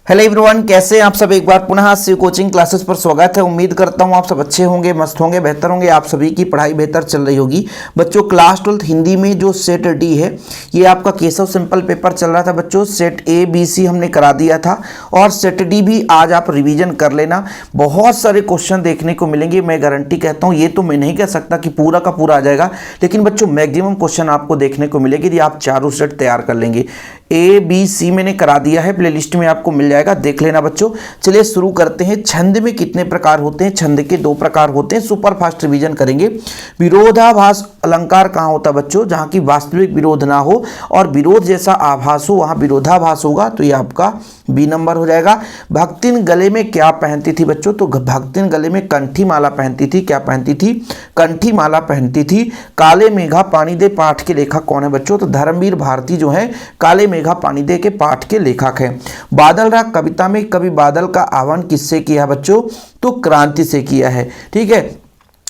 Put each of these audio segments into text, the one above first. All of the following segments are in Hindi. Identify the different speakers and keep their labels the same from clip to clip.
Speaker 1: हेलो एवरीवन, कैसे हैं आप सब। एक बार पुनः शिव कोचिंग क्लासेस पर स्वागत है। उम्मीद करता हूं आप सब अच्छे होंगे, मस्त होंगे, बेहतर होंगे। आप सभी की पढ़ाई बेहतर चल रही होगी। बच्चों, क्लास 12 हिंदी में जो सेट डी है, ये आपका केशव सिंपल पेपर चल रहा था। बच्चों, सेट ए बी सी हमने करा दिया था और सेट डी भी आज आप रिवीजन कर लेना। बहुत सारे क्वेश्चन देखने को मिलेंगे, मैं गारंटी कहता हूँ। ये तो मैं नहीं कह सकता कि पूरा का पूरा आ जाएगा, लेकिन बच्चों मैक्सिमम क्वेश्चन आपको देखने को मिलेगी यदि आप चारों सेट तैयार कर लेंगे। ए बी सी मैंने करा दिया है, प्लेलिस्ट में आपको मिल जाएगा, देख लेना बच्चों। चलिए शुरू करते हैं। छंद में कितने प्रकार होते हैं? छंद के 2 प्रकार होते हैं। सुपर फास्ट रिवीजन करेंगे। विरोधाभास अलंकार कहाँ होता है बच्चों? जहाँ की वास्तविक विरोध ना हो और विरोध जैसा आभास हो, वहाँ विरोधाभास होगा, तो ये आपका बी नंबर हो जाएगा। भक्तिन गले में क्या पहनती थी बच्चों? तो भक्तिन गले में कंठी माला पहनती थी। क्या पहनती थी? कंठी माला पहनती थी। काले मेघा पानी दे पाठ के लेखक कौन है बच्चों? तो धर्मवीर भारती जो है काले मेघा पानी दे के पाठ के लेखक हैं। बादल राग कविता में कवि बादल का आह्वान किससे किया बच्चों? तो क्रांति से किया है। ठीक है।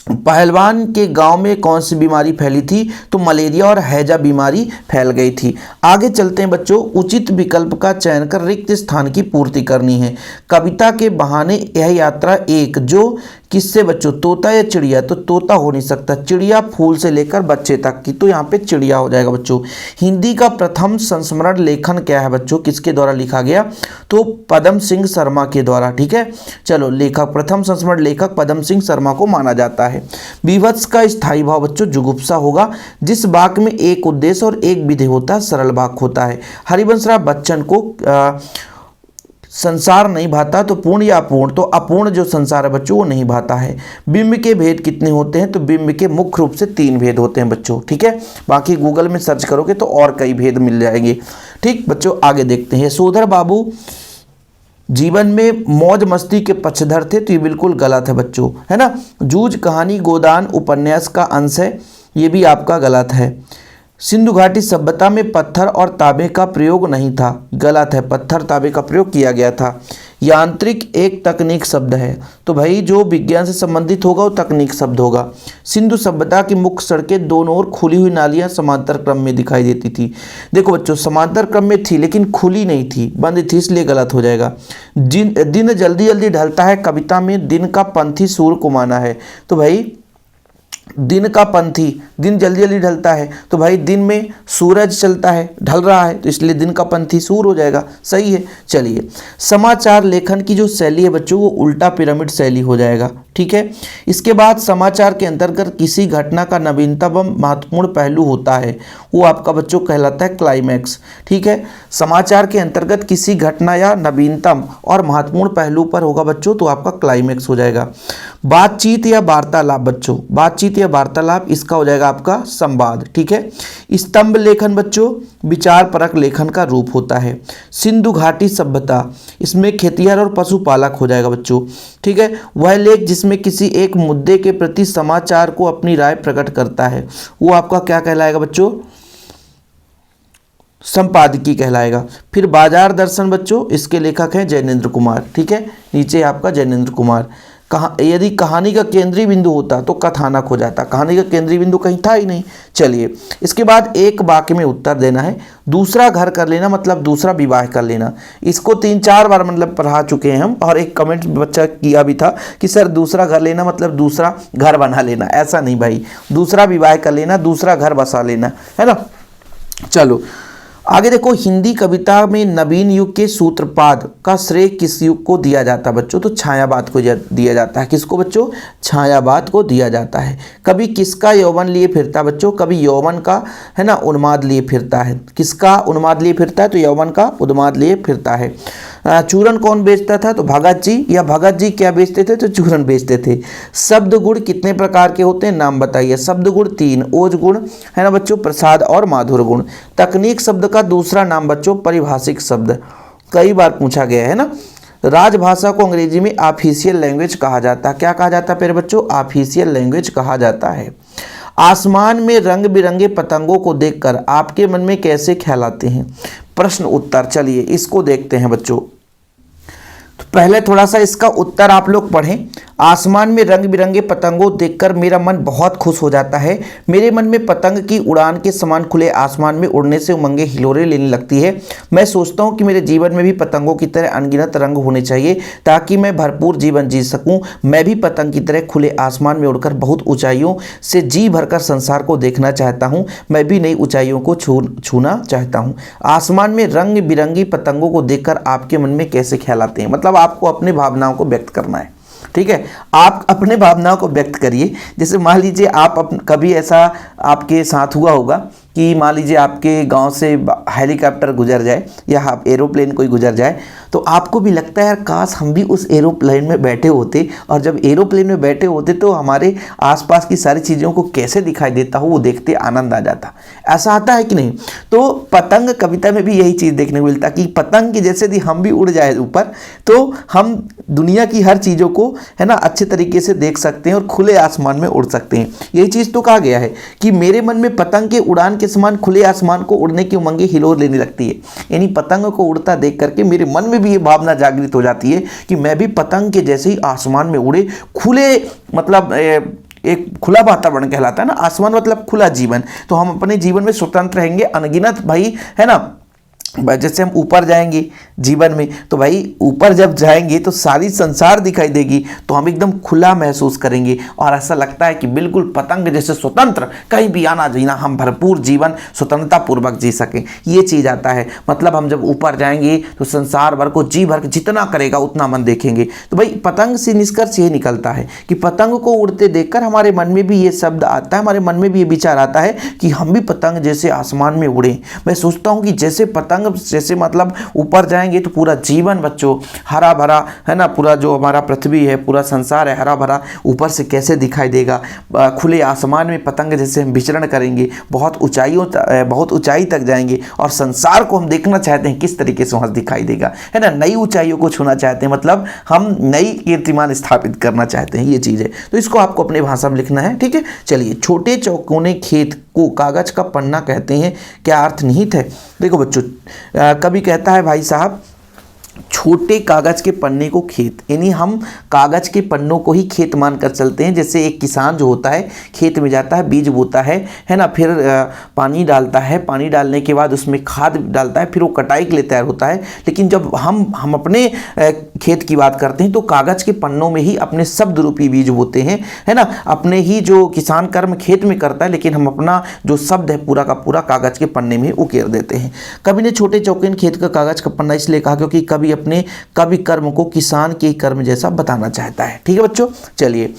Speaker 1: पहलवान के गांव में कौन सी बीमारी फैली थी? तो मलेरिया और हैजा बीमारी फैल गई थी। आगे चलते हैं बच्चों। उचित विकल्प का चयन कर रिक्त स्थान की पूर्ति करनी है। कविता के बहाने यह यात्रा एक जो किससे बच्चों? तोता या चिड़िया? तो तोता हो नहीं सकता, चिड़िया फूल से लेकर बच्चे तक की, तो यहाँ पे चिड़िया हो जाएगा बच्चों। हिंदी का प्रथम संस्मरण लेखन क्या है बच्चों? किसके द्वारा लिखा गया? तो पदम सिंह शर्मा के द्वारा। ठीक है, चलो, लेखक प्रथम संस्मरण लेखक पदम सिंह शर्मा को माना जाता है। विभत्स का स्थायी भाव बच्चों जुगुप्सा होगा। जिस वाक्य में एक उद्देश्य और एक विधेय होता है, सरल वाक्य होता है। हरिवंशराय बच्चन को संसार नहीं भाता, तो पूर्ण या अपूर्ण? तो अपूर्ण जो संसार है बच्चों वो नहीं भाता है। बिंब के भेद कितने होते हैं? तो बिंब के मुख्य रूप से 3 भेद होते हैं बच्चों। ठीक है, बाकी गूगल में सर्च करोगे तो और कई भेद मिल जाएंगे। ठीक बच्चों, आगे देखते हैं। यशोधर बाबू जीवन में मौज मस्ती के पक्षधर थे, तो ये बिल्कुल गलत है बच्चों, है ना। जूझ कहानी गोदान उपन्यास का अंश है, ये भी आपका गलत है। सिंधु घाटी सभ्यता में पत्थर और तांबे का प्रयोग नहीं था, गलत है, पत्थर तांबे का प्रयोग किया गया था। यांत्रिक एक तकनीक शब्द है, तो भाई जो विज्ञान से संबंधित होगा वो तकनीक शब्द होगा। सिंधु सभ्यता की मुख्य सड़कें दोनों ओर खुली हुई नालियां समांतर क्रम में दिखाई देती थी। देखो बच्चों, समांतर क्रम में थी लेकिन खुली नहीं थी, बंद थी, इसलिए गलत हो जाएगा। दिन जल्दी जल्दी ढलता है, कविता में दिन का पंथी सूर्य को माना है, तो भाई दिन का पंथी, दिन जल्दी जल्दी ढलता है, तो भाई दिन में सूरज चलता है, ढल रहा है, तो इसलिए दिन का पंथी सूर्य हो जाएगा। सही है। चलिए, समाचार लेखन की जो शैली है बच्चों वो उल्टा पिरामिड शैली हो जाएगा। ठीक है। इसके बाद समाचार के अंतर्गत किसी घटना का नवीनतम महत्वपूर्ण पहलू होता है, वो आपका बच्चों कहलाता है क्लाइमैक्स। ठीक है, समाचार के अंतर्गत किसी घटना या नवीनतम और महत्वपूर्ण पहलू पर होगा बच्चों, तो आपका क्लाइमैक्स हो जाएगा। बातचीत या वार्तालाप बच्चों, बातचीत या वार्तालाप, इसका हो जाएगा आपका संवाद। ठीक है। स्तंभ लेखन बच्चों विचार परक लेखन का रूप होता है। सिंधु घाटी सभ्यता, इसमें खेतिहर और पशुपालक हो जाएगा बच्चों। ठीक है। वह लेख जिसमें किसी एक मुद्दे के प्रति समाचार को अपनी राय प्रकट करता है, वो आपका क्या कहलाएगा बच्चों? संपादकीय कहलाएगा। फिर बाजार दर्शन बच्चों, इसके लेखक हैं जैनेन्द्र कुमार। ठीक है, नीचे आपका जैनेन्द्र कुमार। यदि कहानी का केंद्रीय बिंदु होता तो कथानक हो जाता, कहानी का केंद्रीय बिंदु कहीं था ही नहीं। चलिए, इसके बाद एक वाक्य में उत्तर देना है। दूसरा घर कर लेना मतलब दूसरा विवाह कर लेना, इसको 3-4 बार मतलब पढ़ा चुके हैं हम, और एक कमेंट बच्चा किया भी था कि सर दूसरा घर लेना मतलब दूसरा घर बना लेना। ऐसा नहीं भाई, दूसरा विवाह कर लेना, दूसरा घर बसा लेना, है ना। चलो आगे देखो। हिंदी कविता में नवीन युग के सूत्रपात का श्रेय किस युग को दिया जाता है बच्चों? तो छायावाद को दिया जाता है। किसको बच्चों? छायावाद को दिया जाता है। कभी किसका यौवन लिए फिरता है बच्चों? कभी यौवन का, है ना, उन्माद लिए फिरता है। किसका उन्माद लिए फिरता है? तो यौवन का उन्माद लिए फिरता है। चूरन कौन बेचता था? तो भगत जी। या भगत जी क्या बेचते थे? तो चूरन बेचते थे। शब्द गुण कितने प्रकार के होते हैं? नाम बताइए। शब्द गुण 3, ओज गुण, है ना बच्चों, प्रसाद और माधुर गुण। तकनीक शब्द का दूसरा नाम बच्चों पारिभाषिक शब्द, कई बार पूछा गया है ना। राजभाषा को अंग्रेजी में ऑफिशियल लैंग्वेज कहा जाता है। क्या कहा जाता है फिर बच्चों? ऑफिशियल लैंग्वेज कहा जाता है। आसमान में रंग बिरंगे पतंगों को देखकर आपके मन में कैसे ख्याल आते हैं? प्रश्न उत्तर, चलिए इसको देखते हैं बच्चों। तो पहले थोड़ा सा इसका उत्तर आप लोग पढ़ें। आसमान में रंग बिरंगे पतंगों देखकर मेरा मन बहुत खुश हो जाता है। मेरे मन में पतंग की उड़ान के समान खुले आसमान में उड़ने से उमंगे हिलोरे लेने लगती है। मैं सोचता हूँ कि मेरे जीवन में भी पतंगों की तरह अनगिनत रंग होने चाहिए ताकि मैं भरपूर जीवन जी सकूँ। मैं भी पतंग की तरह खुले आसमान में उड़कर बहुत ऊंचाइयों से जी भरकर संसार को देखना चाहता हूँ। मैं भी नई ऊंचाइयों को छूना चाहता हूँ। आसमान में रंग बिरंगी पतंगों को देखकर आपके मन में कैसे ख्याल आते हैं? मतलब आपको अपनी भावनाओं को व्यक्त करना है। ठीक है, आप अपने भावनाओं को व्यक्त करिए। जैसे मान लीजिए आप कभी ऐसा आपके साथ हुआ होगा कि मान लीजिए आपके गांव से हेलीकॉप्टर गुजर जाए या एरोप्लेन कोई गुजर जाए, तो आपको भी लगता है यार काश हम भी उस एरोप्लेन में बैठे होते, और जब एरोप्लेन में बैठे होते तो हमारे आसपास की सारी चीज़ों को कैसे दिखाई देता हो वो देखते आनंद आ जाता। ऐसा आता है कि नहीं? तो पतंग कविता में भी यही चीज़ देखने को मिलता कि पतंग के जैसे यदि हम भी उड़ जाए ऊपर तो हम दुनिया की हर चीज़ों को है ना अच्छे तरीके से देख सकते हैं और खुले आसमान में उड़ सकते हैं। यही चीज़ तो कहा गया है कि मेरे मन में पतंग के उड़ान के समान खुले आसमान को उड़ने की उमंगे हिलोर लेने लगती है। यानी पतंग को उड़ता देख करके मेरे मन में भी ये भावना जागृत हो जाती है कि मैं भी पतंग के जैसे ही आसमान में उड़े, खुले मतलब एक खुला वातावरण कहलाता है ना, आसमान मतलब खुला जीवन, तो हम अपने जीवन में स्वतंत्र रहेंगे, अनगिनत भाई है ना। जैसे हम ऊपर जाएंगे जीवन में तो भाई ऊपर जब जाएंगे तो सारी संसार दिखाई देगी, तो हम एकदम खुला महसूस करेंगे और ऐसा लगता है कि बिल्कुल पतंग जैसे स्वतंत्र कहीं भी आना जीना, हम भरपूर जीवन स्वतंत्रता पूर्वक जी सकें। ये चीज़ आता है। मतलब हम जब ऊपर जाएंगे तो संसार भर को जी भर के जितना करेगा उतना मन देखेंगे। तो भाई पतंग से निष्कर्ष ये निकलता है कि पतंग को उड़ते देखकर हमारे मन में भी ये शब्द आता है, हमारे मन में भी ये विचार आता है कि हम भी पतंग जैसे आसमान में उड़ें। मैं सोचता हूँ कि जैसे पतंग जैसे मतलब ऊपर जाएंगे तो पूरा जीवन बच्चों हरा भरा है ना, पूरा जो हमारा पृथ्वी है पूरा संसार है हरा भरा ऊपर से कैसे दिखाई देगा। खुले आसमान में पतंग जैसे हम विचरण करेंगे, बहुत ऊंचाई तक जाएंगे और संसार को हम देखना चाहते हैं किस तरीके से वहाँ दिखाई देगा, है ना। नई ऊंचाइयों को छूना चाहते हैं, मतलब हम नई कीर्तिमान स्थापित करना चाहते हैं, ये चीज़ है। तो इसको आपको अपने भाषा में लिखना है। ठीक है, चलिए। छोटे चौकोने खेत को कागज का पन्ना कहते हैं, क्या अर्थ निहित है? देखो बच्चों, कभी कहता है भाई साहब छोटे कागज के पन्ने को खेत, यानी हम कागज के पन्नों को ही खेत मानकर चलते हैं। जैसे एक किसान जो होता है खेत में जाता है, बीज बोता है ना, फिर पानी डालता है, पानी डालने के बाद उसमें खाद डालता है, फिर वो कटाई के लिए तैयार होता है। लेकिन जब हम अपने खेत की बात करते हैं तो कागज के पन्नों में ही अपने शब्द रूपी बीज बोते हैं, है ना। अपने ही जो किसान कर्म खेत में करता है, लेकिन हम अपना जो शब्द है पूरा का पूरा कागज के पन्ने में उकेर देते हैं। कवि ने छोटे चौकोने खेत का कागज का पन्ना इसलिए कहा क्योंकि कवि अपने कवि कर्म को किसान के कर्म जैसा बताना चाहता है। ठीक है बच्चों, चलिए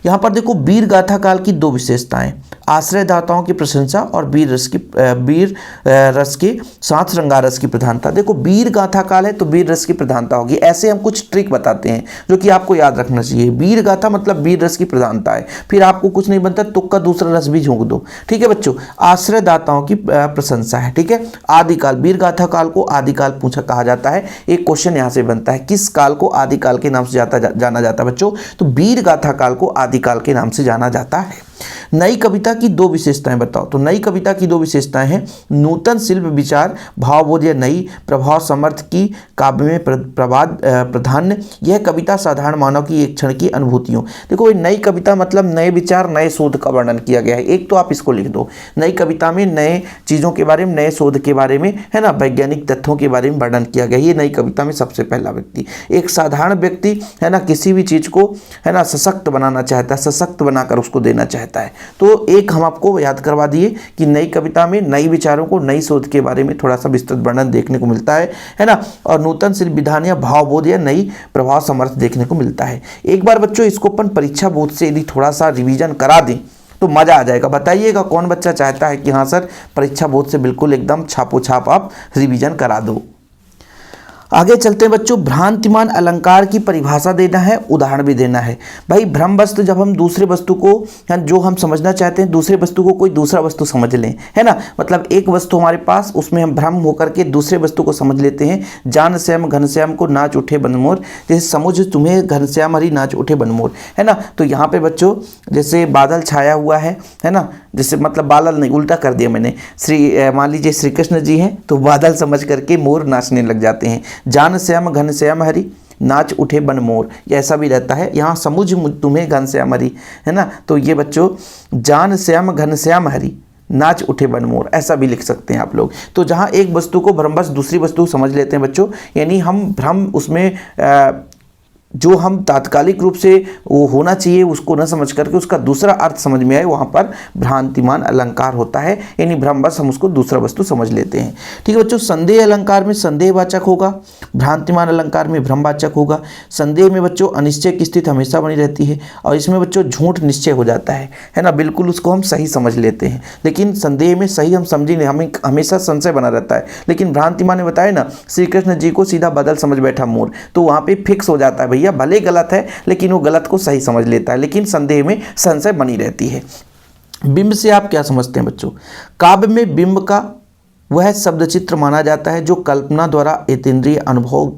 Speaker 1: यहां पर देखो वीर गाथा काल की दो विशेषताएं, आश्रयदाताओं की प्रशंसा और वीर रस के साथ श्रृंगार रस की प्रधानता। देखो वीर गाथा काल है तो वीर रस की प्रधानता होगी। ऐसे हम कुछ ट्रिक बताते हैं जो कि आपको याद रखना चाहिए। वीर गाथा मतलब वीर रस की प्रधानता है, फिर आपको कुछ नहीं बनता तुक्का दूसरा रस भी झोंक दो। ठीक है बच्चों, आश्रयदाताओं की प्रशंसा है। ठीक है, आदिकाल, वीर गाथा काल को आदिकाल पूछा कहा जाता है। एक क्वेश्चन यहां से बनता है, किस काल को आदिकाल के नाम से जाना जाता है बच्चों? तो वीर गाथा काल को आदिकाल के नाम से जाना जाता है। नई कविता की दो विशेषताएं बताओ। तो नई कविता की दो विशेषताएं हैं, नूतन शिल्प विचार भावबोध या नई प्रभाव समर्थ की काव्य में प्राधान्य। यह कविता साधारण मानव की एक क्षण की अनुभूतियों। देखो नई कविता मतलब नए विचार नए शोध का वर्णन किया गया है। एक तो आप इसको लिख दो, नई कविता में नए चीज़ों के बारे में, नए शोध के बारे में, है ना, वैज्ञानिक तथ्यों के बारे में वर्णन किया गया है। ये नई कविता में सबसे पहला व्यक्ति, एक साधारण व्यक्ति है ना, किसी भी चीज़ को है ना सशक्त बनाना चाहता है, सशक्त बनाकर उसको देना चाहता है। तो एक हम आपको याद करवा दिए कि नई कविता में नई विचारों को, नई शोध के बारे में थोड़ा सा विस्तृत वर्णन देखने को मिलता है ना, और नूतन शिल्प विधान या भावबोध या नई प्रभाव समर्थ देखने को मिलता है। एक बार बच्चों इसको अपन परीक्षा बोध से यदि थोड़ा सा रिवीजन करा दें तो मजा आ जाएगा। बताइएगा कौन बच्चा चाहता है कि हाँ सर परीक्षा बोध से बिल्कुल एकदम छापो छाप आप रिवीजन करा दो। आगे चलते हैं बच्चों, भ्रांतिमान अलंकार की परिभाषा देना है, उदाहरण भी देना है। भाई भ्रम वस्तु, जब हम दूसरे वस्तु को जो हम समझना चाहते हैं दूसरे वस्तु को कोई दूसरा वस्तु समझ लें, है ना, मतलब एक वस्तु हमारे पास उसमें हम भ्रम होकर के दूसरे वस्तु को समझ लेते हैं। जान श्याम घनश्याम को नाच उठे बनमोर, जैसे समझ तुम्हें घनश्याम हरी नाच उठे बनमोर, है ना। तो यहाँ पे बच्चों जैसे बादल छाया हुआ है ना, जैसे मतलब बादल नहीं, उल्टा कर दिया मैंने, मान लीजिए श्री कृष्ण जी हैं तो बादल समझ करके मोर नाचने लग जाते हैं। जान श्याम घन श्याम हरी, नाच उठे बनमोर, ये ऐसा भी रहता है। यहाँ समुझ तुम्हें घनश्याम हरी, है ना, तो ये बच्चों जान श्याम घनश्याम हरी नाच उठे बनमोर, ऐसा भी लिख सकते हैं आप लोग। तो जहाँ एक वस्तु को भ्रमवश दूसरी वस्तु समझ लेते हैं बच्चों, यानी हम भ्रम उसमें जो हम तात्कालिक रूप से वो होना चाहिए उसको न समझ करके उसका दूसरा अर्थ समझ में आए, वहाँ पर भ्रांतिमान अलंकार होता है, यानी भ्रमवश हम उसको दूसरा वस्तु समझ लेते हैं। ठीक है बच्चों, संदेह अलंकार में संदेहवाचक होगा, भ्रांतिमान अलंकार में भ्रमवाचक होगा। संदेह में बच्चों अनिश्चय की स्थिति हमेशा बनी रहती है, और इसमें बच्चों झूठ निश्चय हो जाता है ना, बिल्कुल उसको हम सही समझ लेते हैं। लेकिन संदेह में सही हम समझे नहीं, हमें हमेशा संशय बना रहता है। लेकिन भ्रांतिमान ने बताया ना, श्री कृष्ण जी को सीधा बदल समझ बैठा मोर, तो वहाँ पे फिक्स हो जाता है भैया, भले गलत है लेकिन वो गलत को सही समझ लेता है, लेकिन संदेह में संशय बनी रहती है। बिंब से आप क्या समझते हैं बच्चों? काव्य में बिंब का वह शब्द चित्र माना जाता है जो कल्पना द्वारा अतीन्द्रिय अनुभव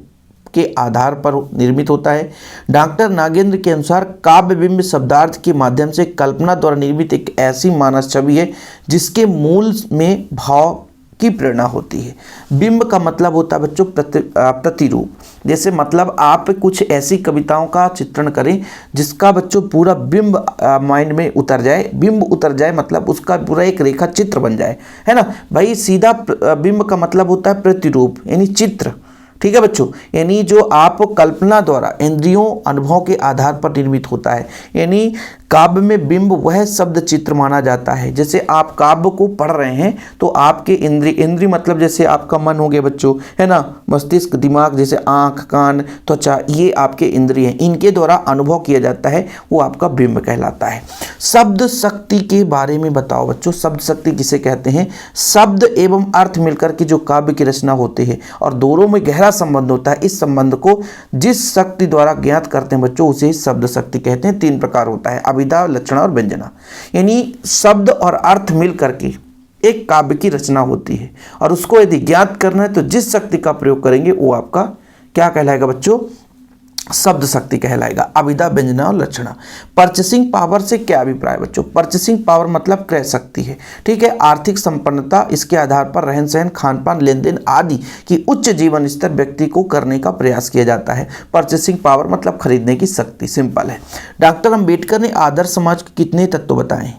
Speaker 1: के आधार पर निर्मित होता है। डॉक्टर नागेंद्र के अनुसार काव्य बिंब शब्दार्थ के माध्यम से कल्पना द्वारा निर्मित एक ऐसी मानस छवि है जिसके मूल में भाव की प्रेरणा होती है। बिंब का मतलब होता है बच्चों प्रतिरूप। जैसे मतलब आप कुछ ऐसी कविताओं का चित्रण करें जिसका बच्चों पूरा बिंब माइंड में उतर जाए। बिंब उतर जाए मतलब उसका पूरा एक रेखा चित्र बन जाए, है ना भाई। सीधा बिंब का मतलब होता है प्रतिरूप यानी चित्र। ठीक है बच्चों, यानी जो आप कल्पना द्वारा इंद्रियों अनुभव के आधार पर निर्मित होता है। यानी काव्य में बिंब वह शब्द चित्र माना जाता है। जैसे आप काव्य को पढ़ रहे हैं तो आपके इंद्रिय मतलब जैसे आपका मन हो गया बच्चों, है ना, मस्तिष्क दिमाग, जैसे आँख कान त्वचा, ये आपके इंद्रिय हैं, इनके द्वारा अनुभव किया जाता है, वो आपका बिंब कहलाता है। शब्द शक्ति के बारे में बताओ बच्चों। शब्द शक्ति किसे कहते हैं? शब्द एवं अर्थ मिलकर के जो काव्य की रचना होती है और दोनों में गहरा संबंध होता है। इस संबंध को जिस शक्ति द्वारा ज्ञात करते हैं बच्चों उसे शब्द शक्ति कहते हैं। 3 प्रकार होता है, अभिधा, लक्षणा और व्यंजना। यानी शब्द और अर्थ मिल करके एक काव्य की रचना होती है और उसको यदि ज्ञात करना है तो जिस शक्ति का प्रयोग करेंगे वो आपका क्या कहलाएगा बच्चों? शब्द शक्ति कहलाएगा। अभिधा, व्यंजना और लक्षणा। परचेसिंग पावर से क्या अभिप्राय बच्चों? परचेसिंग पावर मतलब क्रय शक्ति है। ठीक है, आर्थिक संपन्नता, इसके आधार पर रहन सहन, खान पान, लेन देन आदि की उच्च जीवन स्तर व्यक्ति को करने का प्रयास किया जाता है। परचेसिंग पावर मतलब खरीदने की शक्ति, सिंपल है। डॉक्टर अंबेडकर ने आदर्श समाज के कितने तत्व बताए?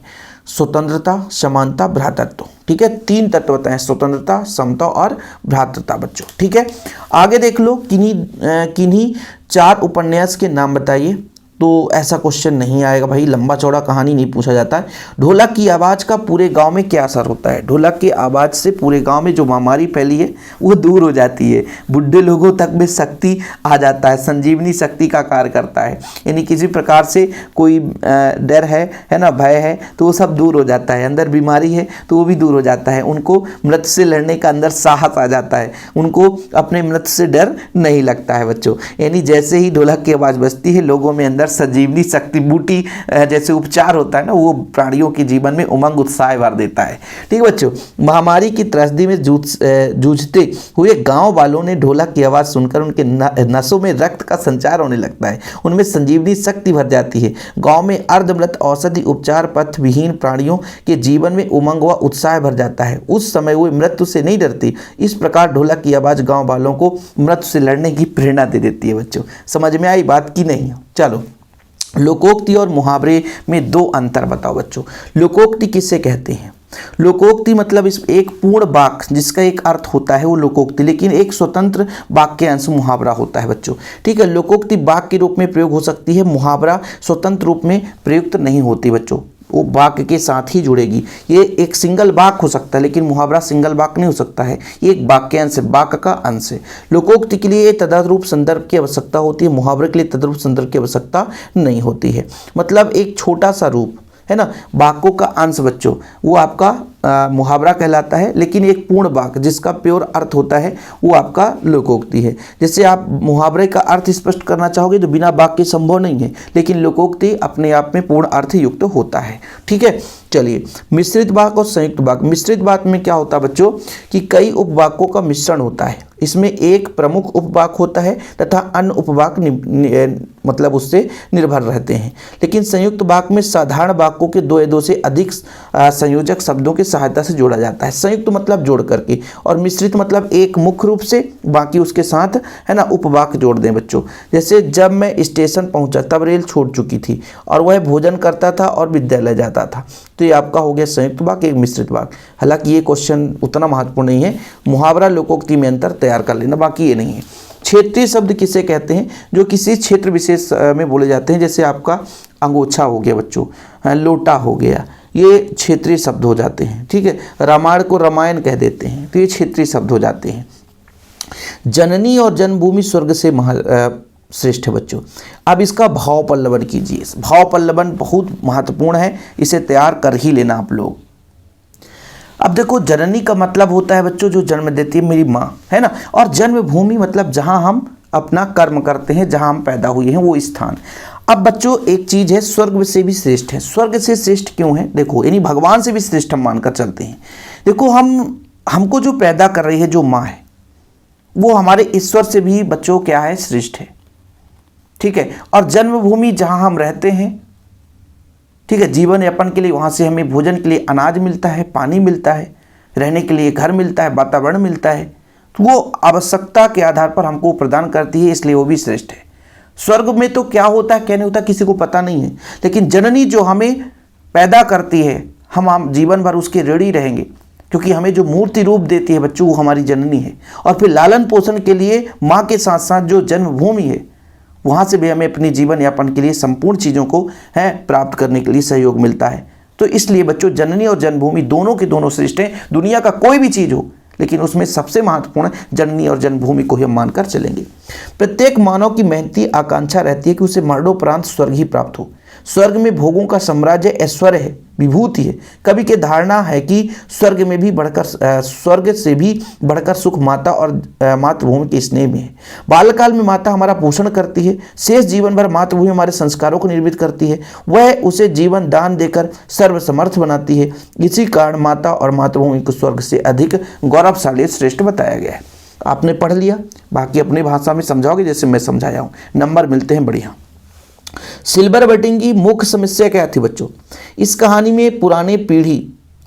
Speaker 1: स्वतंत्रता, समानता, भ्रातृत्व। ठीक है, 3 तत्व बताएं, स्वतंत्रता, समता और भ्रातृता बच्चों। ठीक है, आगे देख लो, किन्हीं 4 उपन्यास के नाम बताइए। तो ऐसा क्वेश्चन नहीं आएगा भाई, लंबा चौड़ा कहानी नहीं पूछा जाता है। ढोलक की आवाज़ का पूरे गांव में क्या असर होता है? ढोलक की आवाज़ से पूरे गांव में जो महामारी फैली है वो दूर हो जाती है। बुढ़े लोगों तक में शक्ति आ जाता है, संजीवनी शक्ति का कार्य करता है। यानी किसी प्रकार से कोई डर है ना, भय है, तो वो सब दूर हो जाता है। अंदर बीमारी है तो वो भी दूर हो जाता है। उनको मृत्यु से लड़ने का अंदर साहस आ जाता है, उनको अपने मृत्यु से डर नहीं लगता है बच्चों। यानी जैसे ही ढोलक की आवाज़ बजती है लोगों में अंदर संजीवनी शक्ति, बूटी जैसे उपचार होता है ना, वो प्राणियों के जीवन में उमंग उत्साह भर देता है। ठीक है बच्चों, महामारी की त्रस्ती में जूझते हुए गांव वालों ने ढोलक की आवाज़ सुनकर उनके नसों में रक्त का संचार होने लगता है, उनमें संजीवनी शक्ति भर जाती है। गांव में अर्धमृत औषधि उपचार पथ विहीन प्राणियों के जीवन में उमंग व उत्साह भर जाता है। उस समय वो मृत्यु से नहीं डरती। इस प्रकार ढोलक की आवाज़ गाँव वालों को मृत्यु से लड़ने की प्रेरणा दे देती है बच्चों। समझ में आई बात की नहीं? चलो, लोकोक्ति और मुहावरे में 2 अंतर बताओ बच्चों। लोकोक्ति किसे कहते हैं? लोकोक्ति मतलब इस एक पूर्ण वाक्य जिसका एक अर्थ होता है वो लोकोक्ति, लेकिन एक स्वतंत्र वाक्यांश मुहावरा होता है बच्चों। ठीक है, लोकोक्ति वाक्य के रूप में प्रयोग हो सकती है, मुहावरा स्वतंत्र रूप में प्रयुक्त नहीं होती बच्चों, वो वाक्य के साथ ही जुड़ेगी। ये एक सिंगल वाक्य हो सकता है लेकिन मुहावरा सिंगल वाक्य नहीं हो सकता है, ये एक वाक्यांश है, वाक्य का अंश है। लोकोक्ति के लिए तदरूप संदर्भ की आवश्यकता होती है, मुहावरे के लिए तदरूप संदर्भ की आवश्यकता नहीं होती है। मतलब एक छोटा सा रूप है ना, वाक्यों का अंश बच्चों, वो आपका मुहावरा कहलाता है, लेकिन एक पूर्ण वाक्य जिसका प्योर अर्थ होता है वो आपका लोकोक्ति है। जैसे आप मुहावरे का अर्थ स्पष्ट करना चाहोगे तो बिना वाक्य संभव नहीं है, लेकिन लोकोक्ति अपने आप में पूर्ण अर्थ युक्त होता है। ठीक है, चलिए, मिश्रित वाक्य और संयुक्त वाक्य। मिश्रित वाक्य में क्या होता है बच्चों कि कई उपवाक्यों का मिश्रण होता है। इसमें एक प्रमुख उपवाक्य होता है तथा अन्य उपवाक्य मतलब उससे निर्भर रहते हैं। लेकिन संयुक्त वाक्य में साधारण वाक्यों के दो या दो से अधिक संयोजक शब्दों की सहायता से जोड़ा जाता है। संयुक्त मतलब जोड़ करके, और मिश्रित मतलब एक मुख्य रूप से, बाकी उसके साथ है ना उपवाक्य जोड़ दें बच्चों। जैसे जब मैं स्टेशन पहुंचा तब रेल छूट चुकी थी और वह भोजन करता था और विद्यालय जाता था। तो ये आपका हो गया संयुक्त वाक्य, एक मिश्रित वाक्य। हालांकि ये क्वेश्चन उतना महत्वपूर्ण नहीं है, मुहावरा लोकोक्ति में अंतर तैयार कर लेना, बाकी ये नहीं है। क्षेत्रीय शब्द किसे कहते हैं? जो किसी क्षेत्र विशेष में बोले जाते हैं। जैसे आपका अंगोछा हो गया बच्चों, लोटा हो गया, ये क्षेत्रीय शब्द हो जाते हैं। ठीक है, रामायण को रामायण कह देते हैं, तो ये क्षेत्रीय शब्द हो जाते हैं। जननी और जन्मभूमि स्वर्ग से श्रेष्ठ है बच्चों। अब इसका भाव पल्लवन कीजिए। भाव पल्लवन बहुत महत्वपूर्ण है, इसे तैयार कर ही लेना आप लोग। अब देखो, जननी का मतलब होता है बच्चों जो जन्म देती है, मेरी माँ, है ना। और जन्मभूमि मतलब जहाँ हम अपना कर्म करते हैं, जहाँ हम पैदा हुए हैं, वो स्थान। अब बच्चों एक चीज़ है, स्वर्ग से भी श्रेष्ठ है। स्वर्ग से श्रेष्ठ क्यों है? देखो, यानी भगवान से भी श्रेष्ठ हम मानकर चलते हैं। देखो, हमको जो पैदा कर रही है जो माँ है, वो हमारे ईश्वर से भी बच्चों क्या है? श्रेष्ठ है। ठीक है, और जन्मभूमि जहाँ हम रहते हैं, ठीक है, जीवन यापन के लिए, वहाँ से हमें भोजन के लिए अनाज मिलता है, पानी मिलता है, रहने के लिए घर मिलता है, वातावरण मिलता है, तो वो आवश्यकता के आधार पर हमको प्रदान करती है, इसलिए वो भी श्रेष्ठ है। स्वर्ग में तो क्या होता है, क्या नहीं होता, किसी को पता नहीं है। लेकिन जननी जो हमें पैदा करती है, हम जीवन भर उसके ऋणी रहेंगे, क्योंकि हमें जो मूर्ति रूप देती है बच्चों, वो हमारी जननी है। और फिर लालन पोषण के लिए माँ के साथ साथ जो जन्मभूमि है, वहाँ से भी हमें अपनी जीवन यापन के लिए संपूर्ण चीज़ों को है प्राप्त करने के लिए सहयोग मिलता है। तो इसलिए बच्चों, जननी और जन्मभूमि दोनों के दोनों श्रेष्ठ हैं। दुनिया का कोई भी चीज़ हो, लेकिन उसमें सबसे महत्वपूर्ण जननी और जन्मभूमि को ही हम मानकर चलेंगे। प्रत्येक मानव की मेहनती आकांक्षा रहती है कि उसे मरणोपरांत स्वर्ग ही प्राप्त हो। स्वर्ग में भोगों का साम्राज्य ऐश्वर्य है, विभूति है। कवि की धारणा है कि स्वर्ग से भी बढ़कर सुख माता और मातृभूमि के स्नेह में है। बाल्यकाल में माता हमारा पोषण करती है, शेष जीवन भर मातृभूमि हमारे संस्कारों को निर्मित करती है, वह उसे जीवन दान देकर सर्वसमर्थ बनाती है। इसी कारण माता और मातृभूमि को स्वर्ग से अधिक गौरवशाली श्रेष्ठ बताया गया है। आपने पढ़ लिया, बाकी अपनी भाषा में समझाओगे जैसे मैं समझाया हूँ। नंबर मिलते हैं बढ़िया। सिल्वर बटिंग की मुख्य समस्या क्या थी बच्चों? इस कहानी में पुरानी पीढ़ी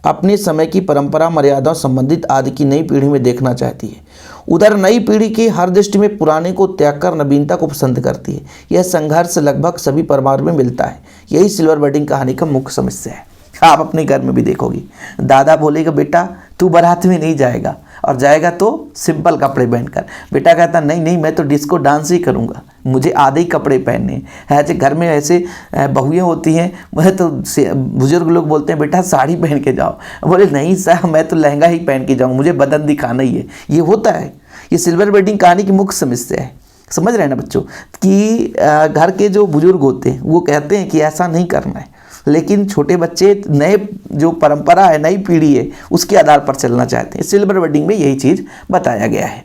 Speaker 1: अपने समय की परंपरा, मर्यादाओं, संबंधित आदि की नई पीढ़ी में देखना चाहती है। उधर नई पीढ़ी की हर दृष्टि में पुराने को त्याग कर नवीनता को पसंद करती है। यह संघर्ष लगभग सभी परिवार में मिलता है। यही सिल्वर बटिंग कहानी का मुख्य समस्या है। आप अपने घर में भी देखोगे, दादा बोलेगा बेटा तू बारात में नहीं जाएगा, और जाएगा तो सिंपल कपड़े पहनकर। बेटा कहता नहीं नहीं, मैं तो डिस्को डांस ही करूँगा, मुझे आधे ही कपड़े पहनने हैं। ऐसे घर में ऐसे बहुएँ होती हैं, वह तो बुजुर्ग लोग बोलते हैं बेटा साड़ी पहन के जाओ, बोले नहीं साहब मैं तो लहंगा ही पहन के जाऊँ, मुझे बदन दिखाना ही है। ये होता है, ये सिल्वर बटिंग कहानी की मुख्य समस्या है। समझ रहे हैं ना बच्चों कि घर के जो बुजुर्ग होते हैं वो कहते हैं कि ऐसा नहीं करना है, लेकिन छोटे बच्चे नए जो परंपरा है, नई पीढ़ी है, उसके आधार पर चलना चाहते हैं। सिल्वर बटिंग में यही चीज़ बताया गया है।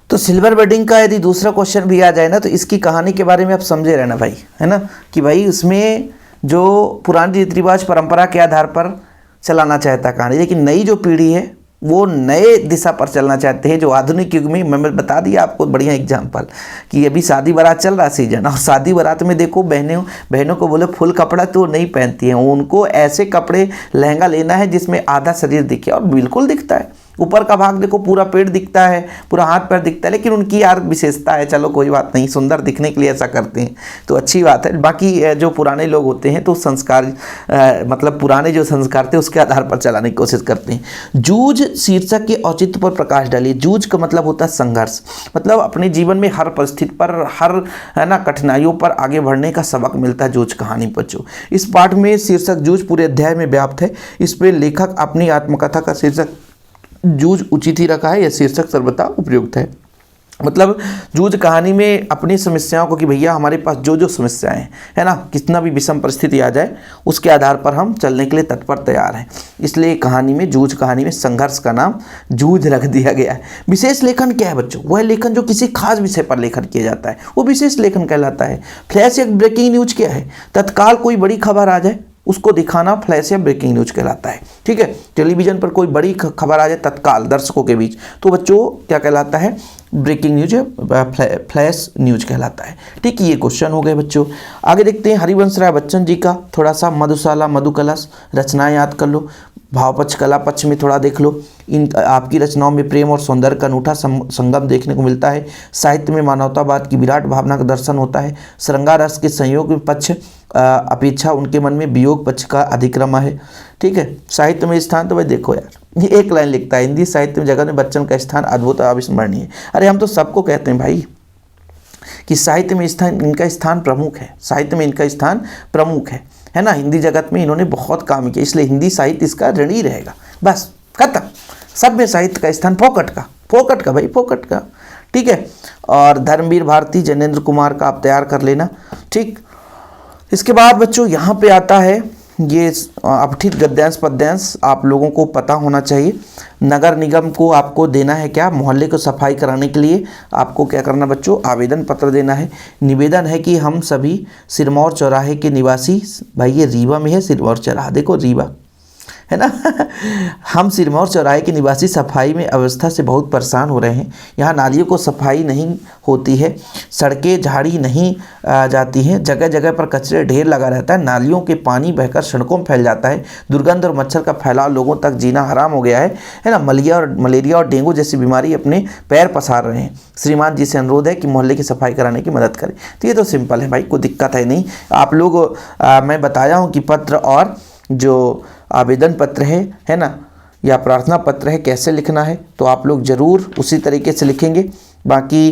Speaker 1: तो सिल्वर बटिंग का यदि दूसरा क्वेश्चन भी आ जाए ना, तो इसकी कहानी के बारे में आप समझे रहना भाई, है ना, कि भाई उसमें जो पुरानी रीति रिवाज परंपरा के आधार पर चलाना चाहता कहानी, लेकिन नई जो पीढ़ी है वो नए दिशा पर चलना चाहते हैं। जो आधुनिक युग में, मैं बता दिया आपको बढ़िया एग्जांपल कि अभी शादी बारात चल रहा सीजन, और शादी बारात में देखो बहनों को बोले फुल कपड़ा तो नहीं पहनती हैं, उनको ऐसे कपड़े लहंगा लेना है जिसमें आधा शरीर दिखे, और बिल्कुल दिखता है। ऊपर का भाग देखो, पूरा पेट दिखता है, पूरा हाथ पैर दिखता है, लेकिन उनकी यार विशेषता है, चलो कोई बात नहीं, सुंदर दिखने के लिए ऐसा करते हैं तो अच्छी बात है। बाकी जो पुराने लोग होते हैं तो संस्कार मतलब पुराने जो संस्कार थे उसके आधार पर चलाने की कोशिश करते हैं। जूझ शीर्षक के औचित्य पर प्रकाश डालिए। जूझ का मतलब होता है संघर्ष, मतलब अपने जीवन में हर परिस्थिति पर, हर है ना कठिनाइयों पर आगे बढ़ने का सबक मिलता है जूझ कहानी बच्चों। इस पाठ में शीर्षक जूझ पूरे अध्याय में व्याप्त है। इस पर लेखक अपनी आत्मकथा का शीर्षक जूझ उचित ही रखा है, यह शीर्षक सर्वथा उपयुक्त है। मतलब जूझ कहानी में अपनी समस्याओं को कि भैया हमारे पास जो जो समस्याएं है ना, कितना भी विषम परिस्थिति आ जाए उसके आधार पर हम चलने के लिए तत्पर तैयार हैं। इसलिए कहानी में, जूझ कहानी में संघर्ष का नाम जूझ रख दिया गया है। विशेष लेखन क्या है बच्चों? वह लेखन जो किसी खास विषय पर लेखन किया जाता है वो विशेष लेखन कहलाता है। फ्लैश या ब्रेकिंग न्यूज क्या है? तत्काल कोई बड़ी खबर आ जाए उसको दिखाना फ्लैश या ब्रेकिंग न्यूज कहलाता है। ठीक है, टेलीविजन पर कोई बड़ी खबर आ जाए तत्काल दर्शकों के बीच, तो बच्चों क्या कहलाता है, ब्रेकिंग न्यूज या फ्लैश न्यूज कहलाता है। ठीक, ये क्वेश्चन हो गए बच्चों। आगे देखते हैं हरिवंश राय बच्चन जी का थोड़ा सा मधुशाला मधुकलश रचनाएं याद कर लो, भाव पक्ष कला पक्ष में थोड़ा देख लो। इन आपकी रचनाओं में प्रेम और सौंदर्य का अनूठा संगम देखने को मिलता है। साहित्य में मानवतावाद की विराट भावना का दर्शन होता है। श्रृंगार रस के संयोग पक्ष अपेक्षा उनके मन में वियोग पक्ष का अधिक्रम है। ठीक है, साहित्य में स्थान तो भाई देखो यार, ये एक लाइन लिखता है, हिंदी साहित्य में जगत में बच्चन का स्थान अद्भुत अविस्मरणीय। अरे हम तो सबको कहते हैं भाई कि साहित्य में इनका स्थान प्रमुख है, साहित्य में इनका स्थान प्रमुख है ना। हिंदी जगत में इन्होंने बहुत काम किया, इसलिए हिंदी साहित्य इसका ऋणी रहेगा। बस खत्म, सब में साहित्य का स्थान फोकट का भाई, फोकट का। ठीक है, और धर्मवीर भारती जैनेन्द्र कुमार का आप तैयार कर लेना। ठीक, इसके बाद बच्चों यहाँ पे आता है ये अपठित गद्यांश पद्यांश आप लोगों को पता होना चाहिए। नगर निगम को आपको देना है क्या, मोहल्ले को सफाई कराने के लिए आपको क्या करना बच्चों, आवेदन पत्र देना है। निवेदन है कि हम सभी सिरमौर चौराहे के निवासी, भाई ये रीवा में है सिरमौर चौराहा, देखो रीवा है ना हम सिरमौर चौराहे के निवासी सफाई में अव्यवस्था से बहुत परेशान हो रहे हैं। यहाँ नालियों को सफाई नहीं होती है, सड़कें झाड़ी नहीं जाती हैं, जगह जगह पर कचरे ढेर लगा रहता है, नालियों के पानी बहकर सड़कों में फैल जाता है, दुर्गंध और मच्छर का फैलाव लोगों तक जीना हराम हो गया है ना। मलेरिया और डेंगू जैसी बीमारी अपने पैर पसार रहे हैं। श्रीमान जी से अनुरोध है कि मोहल्ले की सफाई कराने की मदद करें। तो ये तो सिंपल है भाई, कोई दिक्कत है नहीं। आप लोग मैं बताया हूँ कि पत्र और जो आवेदन पत्र है ना, या प्रार्थना पत्र है कैसे लिखना है, तो आप लोग ज़रूर उसी तरीके से लिखेंगे। बाकी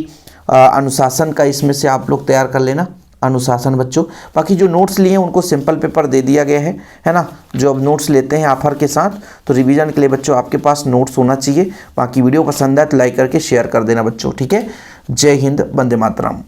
Speaker 1: अनुशासन का इसमें से आप लोग तैयार कर लेना, अनुशासन बच्चों। बाकी जो नोट्स लिए हैं उनको सिंपल पेपर दे दिया गया है ना। जो अब नोट्स लेते हैं ऑफर के साथ, तो रिवीजन के लिए बच्चों आपके पास नोट्स होना चाहिए। बाकी वीडियो पसंद है तो लाइक करके शेयर कर देना बच्चों। ठीक है, जय हिंद, वंदे मातरम।